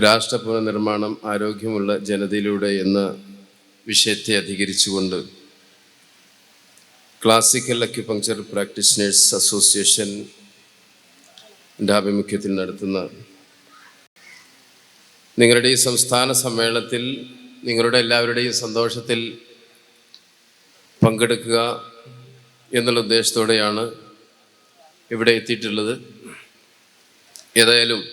രാഷ്ട്ര പുനർനിർമ്മാണം ആരോഗ്യമുള്ള ജനതയിലൂടെ എന്ന വിഷയത്തെ അധികരിച്ചുകൊണ്ട് ക്ലാസിക്കൽ അക്യുപങ്ക്ചർ പ്രാക്ടീഷണേഴ്സ് അസോസിയേഷൻ്റെ ആഭിമുഖ്യത്തിൽ നടത്തുന്ന നിങ്ങളുടെ ഈ സംസ്ഥാന സമ്മേളനത്തിൽ നിങ്ങളുടെ എല്ലാവരുടെയും സന്തോഷത്തിൽ പങ്കെടുക്കുക എന്നുള്ള ഉദ്ദേശത്തോടെയാണ് ഇവിടെ എത്തിയിട്ടുള്ളത്. ഏതായാലും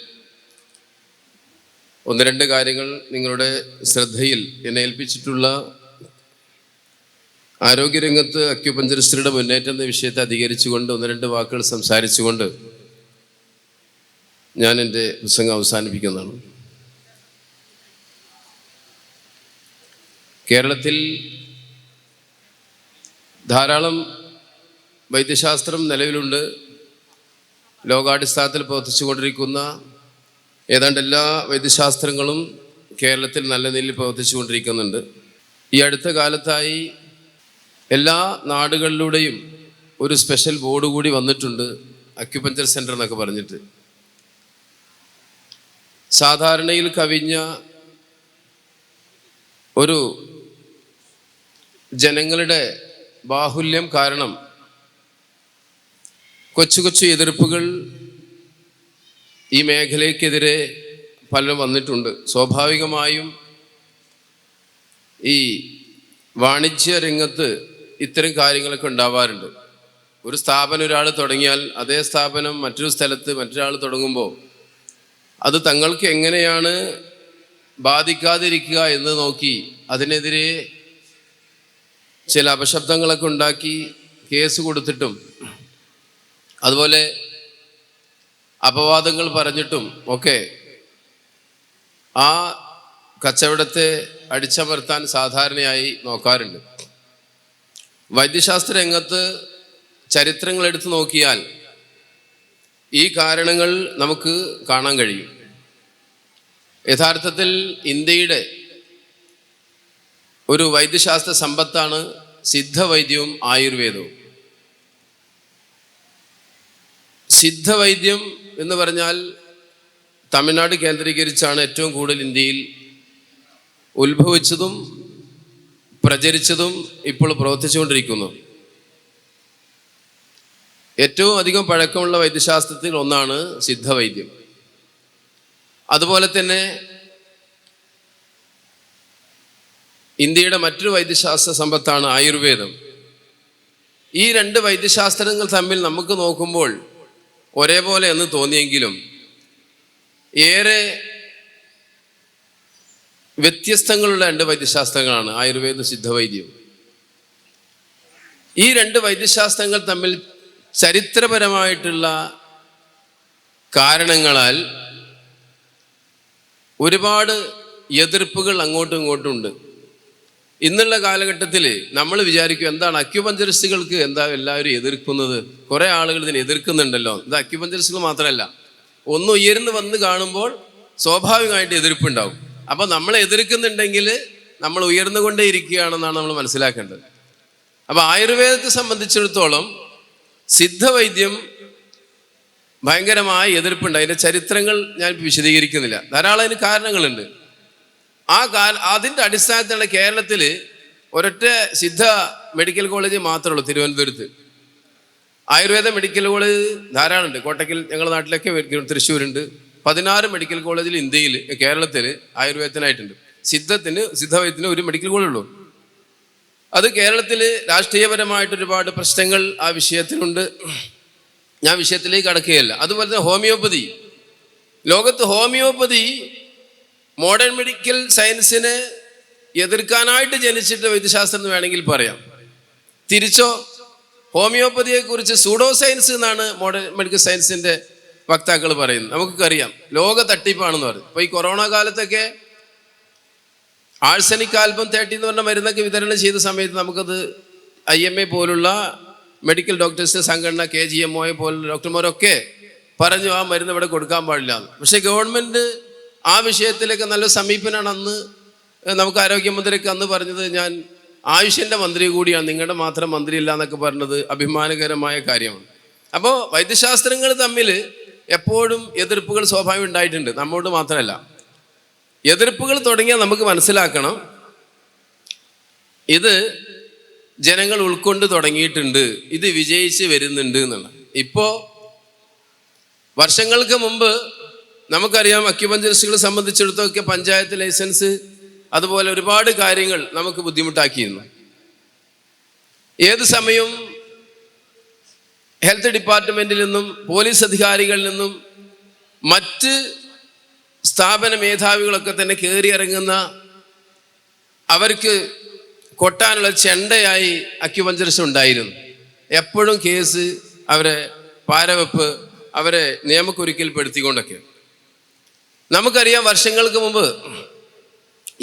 ഒന്ന് രണ്ട് കാര്യങ്ങൾ നിങ്ങളുടെ ശ്രദ്ധയിൽ എന്നെ ഏൽപ്പിച്ചിട്ടുള്ള ആരോഗ്യരംഗത്ത് അക്യുപഞ്ചറിസ്റ്റുകളുടെ മുന്നേറ്റം എന്ന വിഷയത്തെ അധികരിച്ചുകൊണ്ട് ഒന്ന് രണ്ട് വാക്കുകൾ സംസാരിച്ചുകൊണ്ട് ഞാൻ എൻ്റെ പ്രസംഗം അവസാനിപ്പിക്കുന്നതാണ്. കേരളത്തിൽ ധാരാളം വൈദ്യശാസ്ത്രം നിലവിലുണ്ട്. ലോകാടിസ്ഥാനത്തിൽ പ്രവർത്തിച്ചുകൊണ്ടിരിക്കുന്ന ഏതാണ്ട് എല്ലാ വൈദ്യശാസ്ത്രങ്ങളും കേരളത്തിൽ നല്ല നിലയിൽ പ്രവർത്തിച്ചുകൊണ്ടിരിക്കുന്നുണ്ട്. ഈ അടുത്ത കാലത്തായി എല്ലാ നാടുകളിലൂടെയും ഒരു സ്പെഷ്യൽ ബോർഡ് കൂടി വന്നിട്ടുണ്ട്, അക്യുപഞ്ചർ സെൻറ്റർ എന്നൊക്കെ പറഞ്ഞിട്ട്. സാധാരണയിൽ കവിഞ്ഞ ഒരു ജനങ്ങളുടെ ബാഹുല്യം കാരണം കൊച്ചു കൊച്ചു എതിർപ്പുകൾ ഈ മേഖലയ്ക്കെതിരെ പലരും വന്നിട്ടുണ്ട്. സ്വാഭാവികമായും ഈ വാണിജ്യ രംഗത്ത് ഇത്തരം കാര്യങ്ങളൊക്കെ ഉണ്ടാവാറുണ്ട്. ഒരു സ്ഥാപനം ഒരാൾ തുടങ്ങിയാൽ അതേ സ്ഥാപനം മറ്റൊരു സ്ഥലത്ത് മറ്റൊരാൾ തുടങ്ങുമ്പോൾ അത് തങ്ങൾക്ക് എങ്ങനെയാണ് ബാധിക്കാതിരിക്കുക എന്ന് നോക്കി അതിനെതിരെ ചില അപശബ്ദങ്ങളൊക്കെ ഉണ്ടാക്കി കേസ് കൊടുത്തിട്ടും അതുപോലെ അപവാദങ്ങൾ പറഞ്ഞിട്ടും ഒക്കെ ആ കച്ചവടത്തെ അടിച്ചമർത്താൻ സാധാരണയായി നോക്കാറുണ്ട്. വൈദ്യശാസ്ത്ര രംഗത്ത് ചരിത്രങ്ങൾ എടുത്തു നോക്കിയാൽ ഈ കാരണങ്ങൾ നമുക്ക് കാണാൻ കഴിയും. യഥാർത്ഥത്തിൽ ഇന്ത്യയുടെ ഒരു വൈദ്യശാസ്ത്ര സമ്പത്താണ് സിദ്ധവൈദ്യവും ആയുർവേദവും. സിദ്ധവൈദ്യം എന്ന് പറഞ്ഞാൽ തമിഴ്നാട് കേന്ദ്രീകരിച്ചാണ് ഏറ്റവും കൂടുതൽ ഇന്ത്യയിൽ ഉത്ഭവിച്ചതും പ്രചരിച്ചതും ഇപ്പോൾ പ്രവർത്തിച്ചുകൊണ്ടിരിക്കുന്നു. ഏറ്റവും അധികം പഴക്കമുള്ള വൈദ്യശാസ്ത്രത്തിൽ ഒന്നാണ് സിദ്ധവൈദ്യം. അതുപോലെ തന്നെ ഇന്ത്യയുടെ മറ്റൊരു വൈദ്യശാസ്ത്ര സമ്പത്താണ് ആയുർവേദം. ഈ രണ്ട് വൈദ്യശാസ്ത്രങ്ങൾ തമ്മിൽ നമുക്ക് നോക്കുമ്പോൾ ഒരേപോലെ എന്ന് തോന്നിയെങ്കിലും ഏറെ വ്യത്യസ്തങ്ങളുള്ള രണ്ട് വൈദ്യശാസ്ത്രങ്ങളാണ് ആയുർവേദം സിദ്ധവൈദ്യം. ഈ രണ്ട് വൈദ്യശാസ്ത്രങ്ങൾ തമ്മിൽ ചരിത്രപരമായിട്ടുള്ള കാരണങ്ങളാൽ ഒരുപാട് എതിർപ്പുകൾ അങ്ങോട്ടും ഇങ്ങോട്ടും ഉണ്ട്. ഇന്നുള്ള കാലഘട്ടത്തിൽ നമ്മൾ വിചാരിക്കും എന്താണ് അക്യുപഞ്ചറിസ്റ്റുകൾക്ക് എന്താ എല്ലാവരും എതിർക്കുന്നത്, കുറേ ആളുകൾ ഇതിനെ എതിർക്കുന്നുണ്ടല്ലോ. ഇത് അക്യുപഞ്ചറിസ്റ്റുകൾ മാത്രമല്ല, ഒന്ന് ഉയർന്നു വന്ന് കാണുമ്പോൾ സ്വാഭാവികമായിട്ട് എതിർപ്പുണ്ടാവും. അപ്പോൾ നമ്മളെ എതിർക്കുന്നുണ്ടെങ്കിൽ നമ്മൾ ഉയർന്നുകൊണ്ടേ ഇരിക്കുകയാണെന്നാണ് നമ്മൾ മനസ്സിലാക്കേണ്ടത്. അപ്പോൾ ആയുർവേദത്തെ സംബന്ധിച്ചിടത്തോളം സിദ്ധവൈദ്യം ഭയങ്കരമായ എതിർപ്പുണ്ട്. അതിൻ്റെ ചരിത്രങ്ങൾ ഞാൻ വിശദീകരിക്കുന്നില്ല, ധാരാളം അതിന് കാരണങ്ങളുണ്ട്. അതിൻ്റെ അടിസ്ഥാനത്തിലുള്ള കേരളത്തിൽ ഒരൊറ്റ സിദ്ധ മെഡിക്കൽ കോളേജ് മാത്രമേ ഉള്ളൂ തിരുവനന്തപുരത്ത്. ആയുർവേദ മെഡിക്കൽ കോളേജ് ധാരാളമുണ്ട്. കോട്ടക്കൽ ഞങ്ങളുടെ നാട്ടിലൊക്കെ തൃശ്ശൂരുണ്ട്. 16 മെഡിക്കൽ കോളേജിൽ ഇന്ത്യയിൽ കേരളത്തിൽ ആയുർവേദത്തിനായിട്ടുണ്ട്. സിദ്ധവൈദ്യത്തിന് ഒരു മെഡിക്കൽ കോളേജ് ഉള്ളൂ. അത് കേരളത്തിൽ രാഷ്ട്രീയപരമായിട്ട് ഒരുപാട് പ്രശ്നങ്ങൾ ആ വിഷയത്തിലുണ്ട്. ഞാൻ വിഷയത്തിലേക്ക് കടക്കുകയല്ല. അതുപോലെ തന്നെ ഹോമിയോപ്പതി, ലോകത്ത് ഹോമിയോപ്പതി മോഡേൺ മെഡിക്കൽ സയൻസിനെ എതിർക്കാനായിട്ട് ജനിച്ചിട്ട് വൈദ്യശാസ്ത്രം എന്ന് വേണമെങ്കിൽ പറയാം. തിരിച്ചോ ഹോമിയോപ്പതിയെക്കുറിച്ച് സൂഡോ സയൻസ് എന്നാണ് മോഡേൺ മെഡിക്കൽ സയൻസിൻ്റെ വക്താക്കൾ പറയുന്നത്. നമുക്കറിയാം ലോക തട്ടിപ്പാണെന്ന് പറയും. ഇപ്പോൾ ഈ കൊറോണ കാലത്തൊക്കെ ആഴ്സനിക് ആൽബം 30 എന്ന് പറഞ്ഞ മരുന്നൊക്കെ വിതരണം ചെയ്ത സമയത്ത് നമുക്കത് IMA പോലുള്ള മെഡിക്കൽ ഡോക്ടേഴ്സിൻ്റെ സംഘടന, KGMO പോലുള്ള ഡോക്ടർമാരൊക്കെ പറഞ്ഞു ആ മരുന്ന് ഇവിടെ കൊടുക്കാൻ പാടില്ല എന്ന്. പക്ഷേ ഗവൺമെൻറ് ആ വിഷയത്തിലൊക്കെ നല്ല സമീപനമാണ് അന്ന് നമുക്ക് ആരോഗ്യമന്ത്രിക്ക് അന്ന് പറഞ്ഞത്. ഞാൻ ആയുഷിൻ്റെ മന്ത്രി കൂടിയാണ്, നിങ്ങളുടെ മാത്രം മന്ത്രിയല്ല എന്നൊക്കെ പറഞ്ഞത് അഭിമാനകരമായ കാര്യമാണ്. അപ്പോൾ വൈദ്യശാസ്ത്രങ്ങൾ തമ്മിൽ എപ്പോഴും എതിർപ്പുകൾ സ്വാഭാവികം ഉണ്ടായിട്ടുണ്ട്, നമ്മോട് മാത്രമല്ല. എതിർപ്പുകൾ തുടങ്ങിയാൽ നമുക്ക് മനസ്സിലാക്കണം ഇത് ജനങ്ങൾ ഉൾക്കൊണ്ട് തുടങ്ങിയിട്ടുണ്ട്, ഇത് വിജയിച്ച് വരുന്നുണ്ട് എന്നുള്ള. ഇപ്പോൾ വർഷങ്ങൾക്ക് മുമ്പ് നമുക്കറിയാം അക്യുപഞ്ചറിസ്റ്റുകളെ സംബന്ധിച്ചിടത്തോളം പഞ്ചായത്ത് ലൈസൻസ് അതുപോലെ ഒരുപാട് കാര്യങ്ങൾ നമുക്ക് ബുദ്ധിമുട്ടാക്കിയിരുന്നു. ഏത് സമയവും ഹെൽത്ത് ഡിപ്പാർട്ട്മെൻറ്റിൽ നിന്നും പോലീസ് അധികാരികളിൽ നിന്നും മറ്റ് സ്ഥാപന മേധാവികളൊക്കെ തന്നെ കയറിയിറങ്ങുന്ന അവർക്ക് കൊട്ടാനുള്ള ചെണ്ടയായി അക്യുപഞ്ചറിസ്റ്റ് ഉണ്ടായിരുന്നു. എപ്പോഴും കേസ്, അവരെ പാരവെപ്പ്, അവരെ നിയമക്കുരുക്കിൽപ്പെടുത്തിക്കൊണ്ടൊക്കെ. നമുക്കറിയാം വർഷങ്ങൾക്ക് മുമ്പ്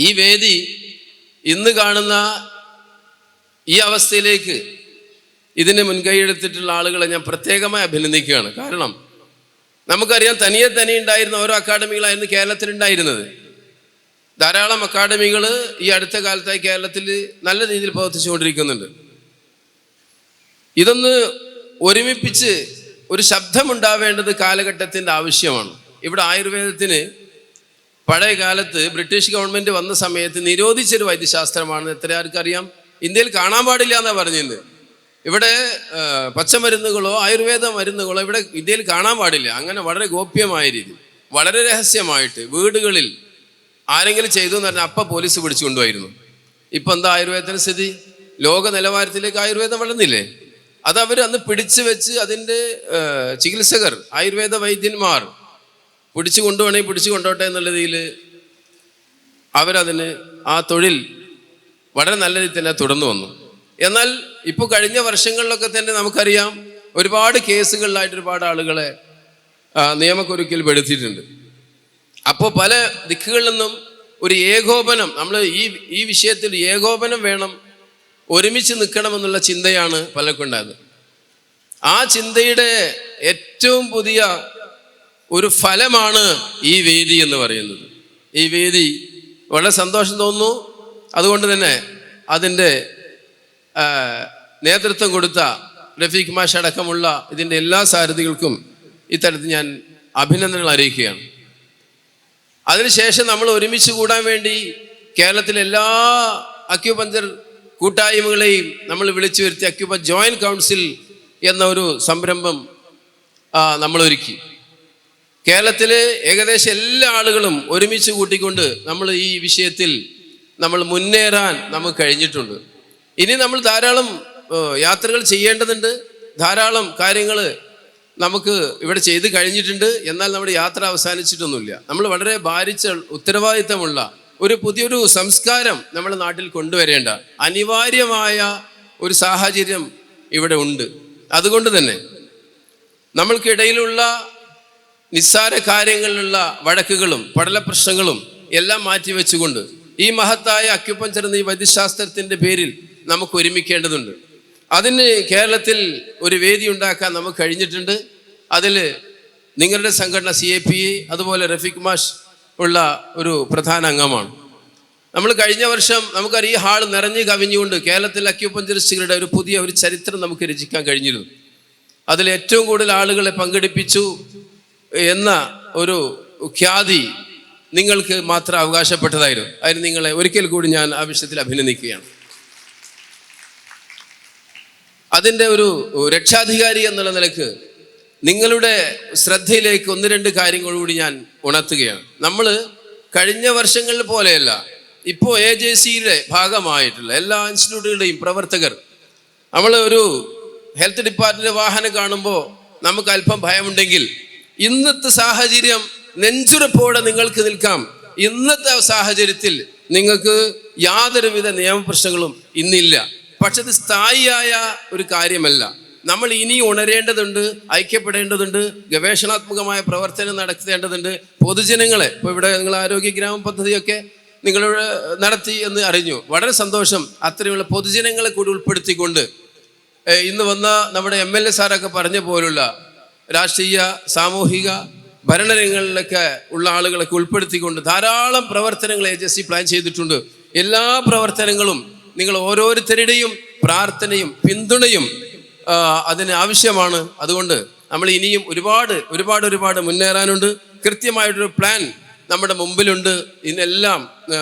ഈ വേദി ഇന്ന് കാണുന്ന ഈ അവസ്ഥയിലേക്ക് ഇതിന് മുൻകൈയെടുത്തിട്ടുള്ള ആളുകളെ ഞാൻ പ്രത്യേകമായി അഭിനന്ദിക്കുകയാണ്. കാരണം നമുക്കറിയാം തനിയെ ഉണ്ടായിരുന്ന ഓരോ അക്കാഡമികളായിരുന്നു കേരളത്തിലുണ്ടായിരുന്നത്. ധാരാളം അക്കാഡമികൾ ഈ അടുത്ത കാലത്തായി കേരളത്തിൽ നല്ല രീതിയിൽ പ്രവർത്തിച്ചുകൊണ്ടിരിക്കുന്നുണ്ട്. ഇതൊന്ന് ഒരുമിപ്പിച്ച് ഒരു ശബ്ദമുണ്ടാവേണ്ടത് കാലഘട്ടത്തിൻ്റെ ആവശ്യമാണ്. ഇവിടെ ആയുർവേദത്തിന് പഴയ കാലത്ത് ബ്രിട്ടീഷ് ഗവൺമെൻറ് വന്ന സമയത്ത് നിരോധിച്ചൊരു വൈദ്യശാസ്ത്രമാണ്. എത്ര ആർക്കറിയാം? ഇന്ത്യയിൽ കാണാൻ പാടില്ല എന്നാണ് പറഞ്ഞിരുന്നത്. ഇവിടെ പച്ചമരുന്നുകളോ ആയുർവേദ മരുന്നുകളോ ഇവിടെ ഇന്ത്യയിൽ കാണാൻ പാടില്ല. അങ്ങനെ വളരെ ഗോപ്യമായ രീതി, വളരെ രഹസ്യമായിട്ട് വീടുകളിൽ ആരെങ്കിലും ചെയ്തു എന്ന് പറഞ്ഞാൽ അപ്പം പോലീസ് പിടിച്ചു കൊണ്ടുപോയിരുന്നു. ഇപ്പം എന്താ ആയുർവേദത്തിൻ്റെ സ്ഥിതി? ലോക നിലവാരത്തിലേക്ക് ആയുർവേദം വളർന്നില്ലേ? അത് അവർ അന്ന് പിടിച്ചു വെച്ച് അതിൻ്റെ ചികിത്സകർ, ആയുർവേദ വൈദ്യന്മാർ പിടിച്ചു കൊണ്ടുപോകണമെങ്കിൽ പിടിച്ചു കൊണ്ടോട്ടെ എന്നുള്ള രീതിയിൽ അവരതിന് ആ തൊഴിൽ വളരെ നല്ല രീതിയിൽ തന്നെ തുടർന്നു വന്നു. എന്നാൽ ഇപ്പോൾ കഴിഞ്ഞ വർഷങ്ങളിലൊക്കെ തന്നെ നമുക്കറിയാം ഒരുപാട് കേസുകളിലായിട്ട് ഒരുപാട് ആളുകളെ നിയമക്കുരുക്കിൽ പെടുത്തിയിട്ടുണ്ട്. അപ്പോൾ പല ദിക്കുകളിൽ നിന്നും ഒരു ഏകോപനം, നമ്മൾ ഈ വിഷയത്തിൽ ഏകോപനം വേണം, ഒരുമിച്ച് നിൽക്കണമെന്നുള്ള ചിന്തയാണ് പലർക്കും ഉണ്ടായത്. ആ ചിന്തയുടെ ഏറ്റവും പുതിയ ഒരു ഫലമാണ് ഈ വേദി എന്ന് പറയുന്നത്. ഈ വേദി വളരെ സന്തോഷം തോന്നുന്നു. അതുകൊണ്ട് തന്നെ അതിൻ്റെ നേതൃത്വം കൊടുത്ത റഫീഖ് മാഷ് അടക്കമുള്ള ഇതിൻ്റെ എല്ലാ സാരഥികൾക്കും ഇത്തരത്തിൽ ഞാൻ അഭിനന്ദനങ്ങൾ അറിയിക്കുകയാണ്. അതിനുശേഷം നമ്മൾ ഒരുമിച്ച് കൂടാൻ വേണ്ടി കേരളത്തിലെ എല്ലാ അക്യുപഞ്ചർ കൂട്ടായ്മകളെയും നമ്മൾ വിളിച്ചു വരുത്തി അക്യുപഞ്ചർ ജോയിൻറ്റ് കൗൺസിൽ എന്ന ഒരു സംരംഭം നമ്മൾ ഒരുക്കി. കേരളത്തിലെ ഏകദേശം എല്ലാ ആളുകളും ഒരുമിച്ച് കൂട്ടിക്കൊണ്ട് നമ്മൾ ഈ വിഷയത്തിൽ നമ്മൾ മുന്നേറാൻ നമുക്ക് കഴിഞ്ഞിട്ടുണ്ട്. ഇനി നമ്മൾ ധാരാളം യാത്രകൾ ചെയ്യേണ്ടതുണ്ട്, ധാരാളം കാര്യങ്ങൾ നമുക്ക് ഇവിടെ ചെയ്ത് കഴിഞ്ഞിട്ടുണ്ട്. എന്നാൽ നമ്മുടെ യാത്ര അവസാനിച്ചിട്ടൊന്നുമില്ല. നമ്മൾ വളരെ ഭാരിച്ച ഉത്തരവാദിത്തമുള്ള ഒരു പുതിയൊരു സംസ്കാരം നമ്മുടെ നാട്ടിൽ കൊണ്ടുവരേണ്ട അനിവാര്യമായ ഒരു സാഹചര്യം ഇവിടെ ഉണ്ട്. അതുകൊണ്ട് തന്നെ നമ്മൾക്കിടയിലുള്ള നിസ്സാര കാര്യങ്ങളിലുള്ള വഴക്കുകളും പടല പ്രശ്നങ്ങളും എല്ലാം മാറ്റിവെച്ചുകൊണ്ട് ഈ മഹത്തായ അക്യുപഞ്ചർ എന്ന ഈ വൈദ്യശാസ്ത്രത്തിൻ്റെ പേരിൽ നമുക്ക് ഒരുമിക്കേണ്ടതുണ്ട്. അതിന് കേരളത്തിൽ ഒരു വേദി ഉണ്ടാക്കാൻ നമുക്ക് കഴിഞ്ഞിട്ടുണ്ട്. അതിൽ നിങ്ങളുടെ സംഘടന CAPA അതുപോലെ റഫീഖ് മാഷ് ഉള്ള ഒരു പ്രധാന അംഗമാണ്. നമ്മൾ കഴിഞ്ഞ വർഷം നമുക്കറിയാം ഈ ഹാൾ നിറഞ്ഞു കവിഞ്ഞുകൊണ്ട് കേരളത്തിലെ അക്യുപഞ്ചറിസ്റ്റുകളുടെ ഒരു പുതിയ ഒരു ചരിത്രം നമുക്ക് രചിക്കാൻ കഴിഞ്ഞിരുന്നു. അതിൽ ഏറ്റവും കൂടുതൽ ആളുകളെ പങ്കെടുപ്പിച്ചു എന്ന ഒരു ഖ്യാതി നിങ്ങൾക്ക് മാത്രം അവകാശപ്പെട്ടതായിരുന്നു. അതിന് നിങ്ങളെ ഒരിക്കൽ കൂടി ഞാൻ ആ വിഷയത്തിൽ അഭിനന്ദിക്കുകയാണ്. അതിൻ്റെ ഒരു രക്ഷാധികാരി എന്നുള്ള നിലക്ക് നിങ്ങളുടെ ശ്രദ്ധയിലേക്ക് ഒന്ന് രണ്ട് കാര്യങ്ങൾ കൂടി ഞാൻ ഉണർത്തുകയാണ്. നമ്മൾ കഴിഞ്ഞ വർഷങ്ങളിൽ പോലെയല്ല, ഇപ്പോൾ AJCയുടെ ഭാഗമായിട്ടുള്ള എല്ലാ ഇൻസ്റ്റിറ്റ്യൂട്ടുകളുടെയും പ്രവർത്തകർ, നമ്മൾ ഒരു ഹെൽത്ത് ഡിപ്പാർട്ട്മെൻറ്റ് വാഹനം കാണുമ്പോൾ നമുക്ക് അല്പം ഭയമുണ്ടെങ്കിൽ ഇന്നത്തെ സാഹചര്യം നെഞ്ചുറപ്പോടെ നിങ്ങൾക്ക് നിൽക്കാം. ഇന്നത്തെ സാഹചര്യത്തിൽ നിങ്ങൾക്ക് യാതൊരുവിധ നിയമപ്രശ്നങ്ങളും ഇന്നില്ല. പക്ഷെ അത് സ്ഥായിയായ ഒരു കാര്യമല്ല. നമ്മൾ ഇനി ഉണരേണ്ടതുണ്ട്, ഐക്യപ്പെടേണ്ടതുണ്ട്, ഗവേഷണാത്മകമായ പ്രവർത്തനം നടത്തേണ്ടതുണ്ട്. പൊതുജനങ്ങളെ ഇപ്പോൾ ഇവിടെ നിങ്ങൾ ആരോഗ്യ ഗ്രാമ പദ്ധതിയൊക്കെ നിങ്ങൾ നടത്തി എന്ന് അറിഞ്ഞു, വളരെ സന്തോഷം. അത്രയുള്ള പൊതുജനങ്ങളെ കൂടി ഉൾപ്പെടുത്തിക്കൊണ്ട് ഇന്ന് വന്ന നമ്മുടെ MLA സാറൊക്കെ പറഞ്ഞ പോലുള്ള രാഷ്ട്രീയ സാമൂഹിക ഭരണരംഗങ്ങളിലൊക്കെ ഉള്ള ആളുകളൊക്കെ ഉൾപ്പെടുത്തിക്കൊണ്ട് ധാരാളം പ്രവർത്തനങ്ങൾ AJC പ്ലാൻ ചെയ്തിട്ടുണ്ട്. എല്ലാ പ്രവർത്തനങ്ങളും നിങ്ങൾ ഓരോരുത്തരുടെയും പ്രാർത്ഥനയും പിന്തുണയും അതിന് ആവശ്യമാണ്. അതുകൊണ്ട് നമ്മൾ ഇനിയും ഒരുപാട് മുന്നേറാനുണ്ട്. കൃത്യമായിട്ടൊരു പ്ലാൻ നമ്മുടെ മുമ്പിലുണ്ട്. ഇതിനെല്ലാം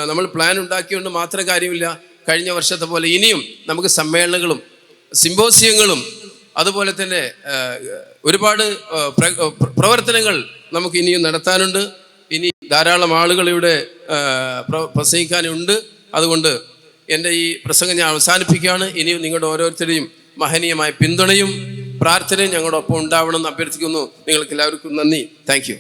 നമ്മൾ പ്ലാൻ ഉണ്ടാക്കിയോണ്ട് മാത്രം കാര്യമില്ല. കഴിഞ്ഞ വർഷത്തെ പോലെ ഇനിയും നമുക്ക് സമ്മേളനങ്ങളും സിമ്പോസിയങ്ങളും അതുപോലെ തന്നെ ഒരുപാട് പ്രവർത്തനങ്ങൾ നമുക്ക് ഇനിയും നടത്താനുണ്ട്. ഇനി ധാരാളം ആളുകൾ ഇവിടെ പ്രസംഗിക്കാനുണ്ട്. അതുകൊണ്ട് എൻ്റെ ഈ പ്രസംഗം ഞാൻ അവസാനിപ്പിക്കുകയാണ്. ഇനിയും നിങ്ങളുടെ ഓരോരുത്തരെയും മഹനീയമായ പിന്തുണയും പ്രാർത്ഥനയും ഞങ്ങളുടെ ഒപ്പം ഉണ്ടാവണമെന്ന് അഭ്യർത്ഥിക്കുന്നു. നിങ്ങൾക്ക് എല്ലാവർക്കും നന്ദി. Thank you.